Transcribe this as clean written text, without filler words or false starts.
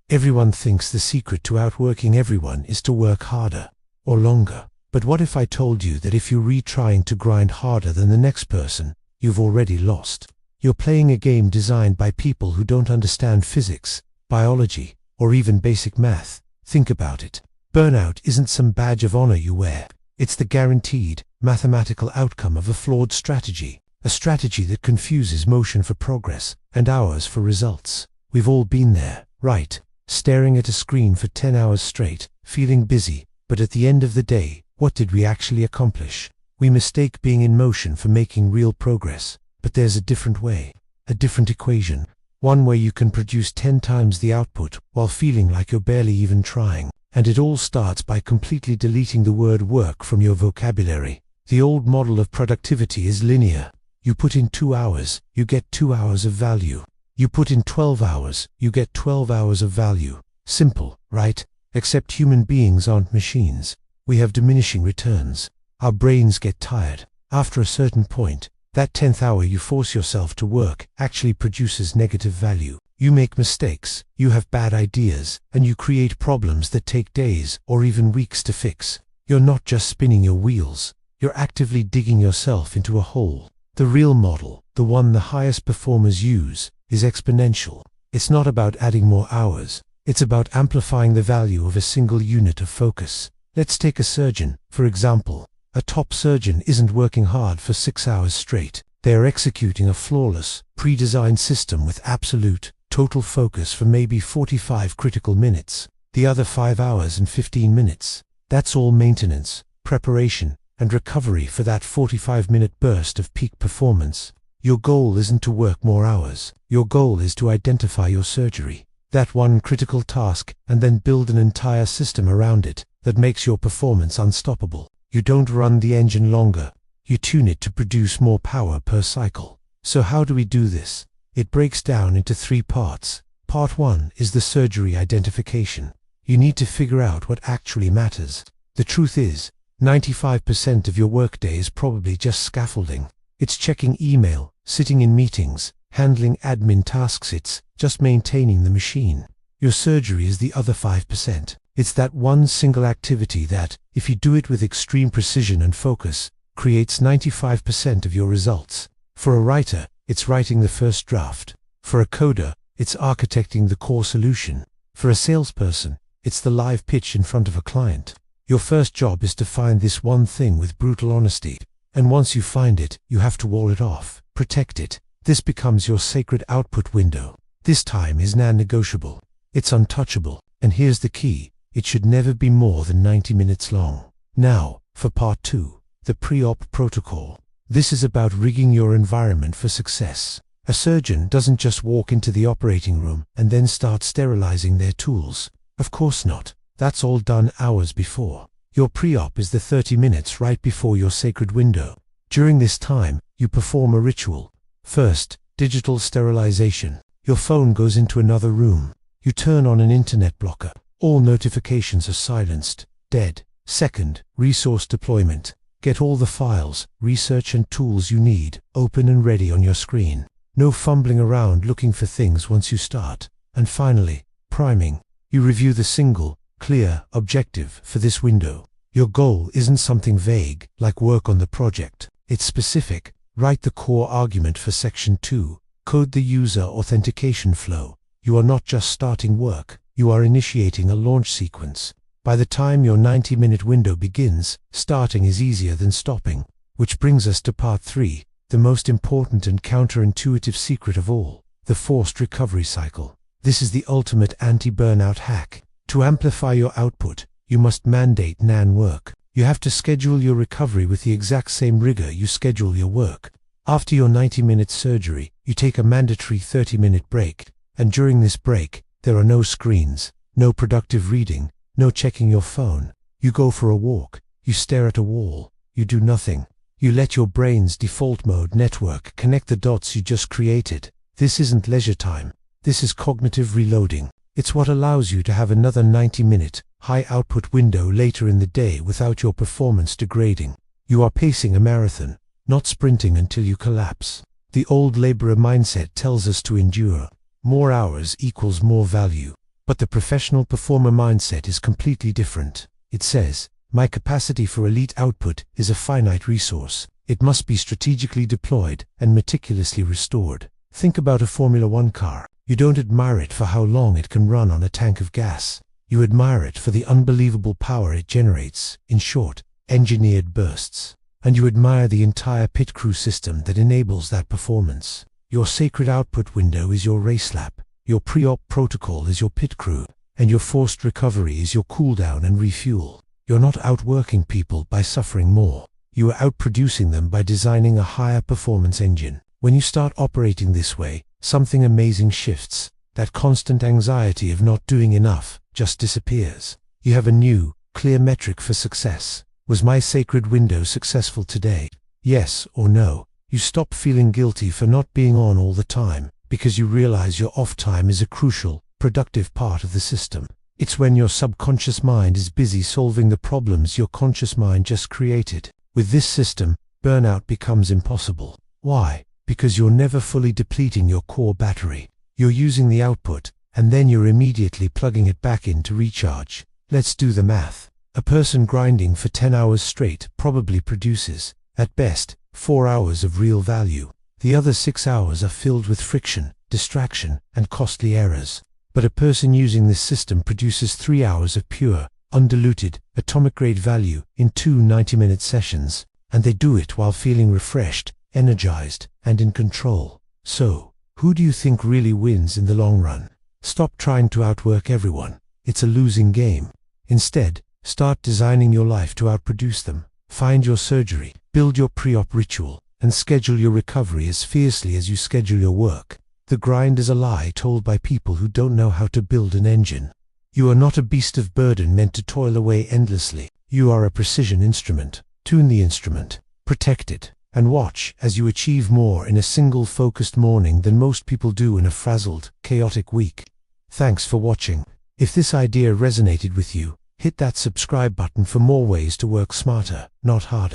Everyone thinks the secret to outworking everyone is to work harder or longer. But what if I told you that if you're retrying to grind harder than the next person, you've already lost? You're playing a game designed by people who don't understand physics, biology, or even basic math. Think about it. Burnout isn't some badge of honor you wear. It's the guaranteed, mathematical outcome of a flawed strategy. A strategy that confuses motion for progress and hours for results. We've all been there, right? Staring at a screen for 10 hours straight, feeling busy, but at the end of the day, what did we actually accomplish? We mistake being in motion for making real progress. But there's a different way, a different equation. One where you can produce 10 times the output while feeling like you're barely even trying. And it all starts by completely deleting the word work from your vocabulary. The old model of productivity is linear. You put in 2 hours, you get 2 hours of value. You put in 12 hours, you get 12 hours of value. Simple, right? Except human beings aren't machines. We have diminishing returns. Our brains get tired. After a certain point, that 10th hour you force yourself to work actually produces negative value. You make mistakes, you have bad ideas, and you create problems that take days or even weeks to fix. You're not just spinning your wheels, you're actively digging yourself into a hole. The real model, the one the highest performers use, is exponential. It's not about adding more hours, it's about amplifying the value of a single unit of focus. Let's take a surgeon, for example. A top surgeon isn't working hard for 6 hours straight. They are executing a flawless, pre-designed system with absolute, total focus for maybe 45 critical minutes. The other 5 hours and 15 minutes. That's all maintenance, preparation, and recovery for that 45-minute burst of peak performance. Your goal isn't to work more hours. Your goal is to identify your surgery, that one critical task, and then build an entire system around it that makes your performance unstoppable. You don't run the engine longer, you tune it to produce more power per cycle. So how do we do this? It breaks down into 3 parts. Part 1 is the surgery identification. You need to figure out what actually matters. The truth is, 95% of your workday is probably just scaffolding. It's checking email, sitting in meetings, handling admin tasks. It's just maintaining the machine. Your surgery is the other 5%. It's that one single activity that, if you do it with extreme precision and focus, creates 95% of your results. For a writer, it's writing the first draft. For a coder, it's architecting the core solution. For a salesperson, it's the live pitch in front of a client. Your first job is to find this one thing with brutal honesty. And once you find it, you have to wall it off, protect it. This becomes your sacred output window. This time is non-negotiable. It's untouchable. And here's the key. It should never be more than 90 minutes long. Now, for part 2, the pre-op protocol. This is about rigging your environment for success. A surgeon doesn't just walk into the operating room and then start sterilizing their tools. Of course not. That's all done hours before. Your pre-op is the 30 minutes right before your sacred window. During this time, you perform a ritual. First, digital sterilization. Your phone goes into another room. You turn on an internet blocker. All notifications are silenced, dead. Second, resource deployment. Get all the files, research and tools you need, open and ready on your screen. No fumbling around looking for things once you start. And finally, priming. You review the single, clear objective for this window. Your goal isn't something vague, like work on the project. It's specific. Write the core argument for section 2. Code the user authentication flow. You are not just starting work. You are initiating a launch sequence. By the time your 90-minute window begins, starting is easier than stopping. Which brings us to part 3, the most important and counterintuitive secret of all, the forced recovery cycle. This is the ultimate anti-burnout hack. To amplify your output, you must mandate non-work. You have to schedule your recovery with the exact same rigor you schedule your work. After your 90-minute surgery, you take a mandatory 30-minute break. And during this break, there are no screens, no productive reading, no checking your phone. You go for a walk, you stare at a wall, you do nothing. You let your brain's default mode network connect the dots you just created. This isn't leisure time. This is cognitive reloading. It's what allows you to have another 90-minute, high-output window later in the day without your performance degrading. You are pacing a marathon, not sprinting until you collapse. The old laborer mindset tells us to endure. More hours equals more value. But the professional performer mindset is completely different. It says, my capacity for elite output is a finite resource. It must be strategically deployed and meticulously restored. Think about a Formula One car. You don't admire it for how long it can run on a tank of gas. You admire it for the unbelievable power it generates, in short, engineered bursts. And you admire the entire pit crew system that enables that performance. Your sacred output window is your race lap. Your pre-op protocol is your pit crew. And your forced recovery is your cooldown and refuel. You're not outworking people by suffering more. You are outproducing them by designing a higher performance engine. When you start operating this way, something amazing shifts. That constant anxiety of not doing enough just disappears. You have a new, clear metric for success. Was my sacred window successful today? Yes or no? You stop feeling guilty for not being on all the time, because you realize your off time is a crucial, productive part of the system. It's when your subconscious mind is busy solving the problems your conscious mind just created. With this system, burnout becomes impossible. Why? Because you're never fully depleting your core battery. You're using the output, and then you're immediately plugging it back in to recharge. Let's do the math. A person grinding for 10 hours straight probably produces, at best, 4 hours of real value. The other 6 hours are filled with friction, distraction, and costly errors. But a person using this system produces 3 hours of pure, undiluted, atomic-grade value in 2 90-minute sessions, and they do it while feeling refreshed, energized, and in control. So, who do you think really wins in the long run? Stop trying to outwork everyone. It's a losing game. Instead, start designing your life to outproduce them. Find your surgery, build your pre-op ritual, and schedule your recovery as fiercely as you schedule your work. The grind is a lie told by people who don't know how to build an engine. You are not a beast of burden meant to toil away endlessly. You are a precision instrument. Tune the instrument, protect it, and watch as you achieve more in a single focused morning than most people do in a frazzled, chaotic week. Thanks for watching. If this idea resonated with you, hit that subscribe button for more ways to work smarter, not harder.